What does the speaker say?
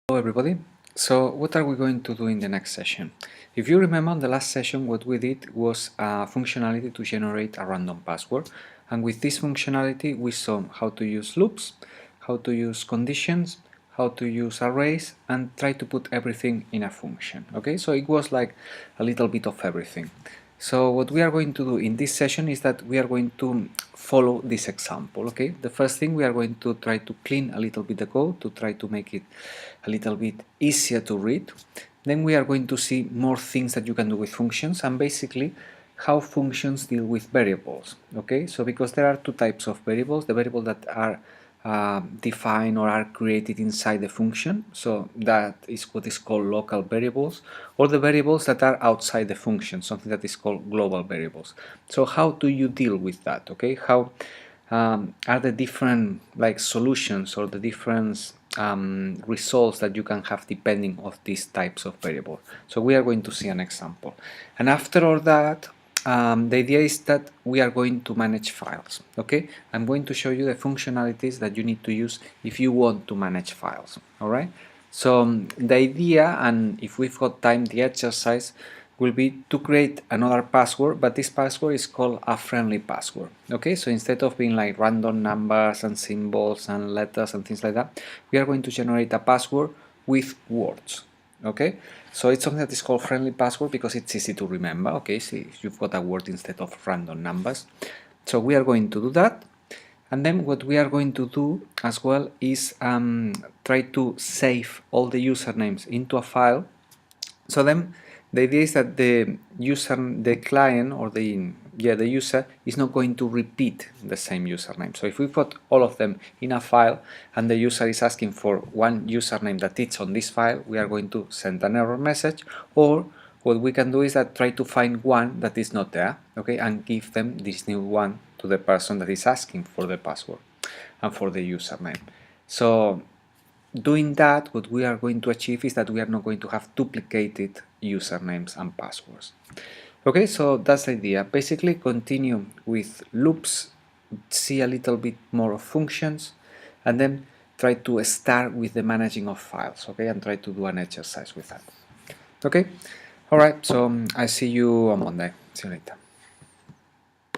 Hello everybody. So what are we going to do in the next session? If you remember, in the last session what we did was a functionality to generate a random password, and with this functionality we saw how to use loops, how to use conditions, how to use arrays, and try to put everything in a function. Okay, so it was like a little bit of everything. So what we are going to do in this session is that we are going to follow this example. Okay, the first thing, we are going to try to clean a little bit the code to try to make it a little bit easier to read. Then we are going to see more things that you can do with functions, and basically how functions deal with variables. Okay, so because there are two types of variables: the variables that are defined or are created inside the function, so that is what is called local variables, or the variables that are outside the function, something that is called global variables. So how do you deal with that? Okay, how are the different solutions or the different results that you can have depending on these types of variables. So we are going to see an example, and after all that, the idea is that we are going to manage files. Okay, I'm going to show you the functionalities that you need to use if you want to manage files. All right, so the idea, and if we've got time, the exercise will be to create another password, but this password is called a friendly password. Okay, so instead of being like random numbers and symbols and letters and things like that, we are going to generate a password with words. Okay, so it's something that is called friendly password because it's easy to remember. Okay, so you've got a word instead of random numbers. So we are going to do that, and then what we are going to do as well is try to save all the usernames into a file. So then the idea is that the client, or the user is not going to repeat the same username. So if we put all of them in a file and the user is asking for one username that is on this file, we are going to send an error message, or what we can do is that try to find one that is not there, okay, and give them this new one to the person that is asking for the password and for the username. So doing that, what we are going to achieve is that we are not going to have duplicated usernames and passwords. Okay, so that's the idea. Basically, continue with loops, see a little bit more of functions, and then try to start with the managing of files, okay, and try to do an exercise with that. Okay, all right, so I see you on Monday. See you later.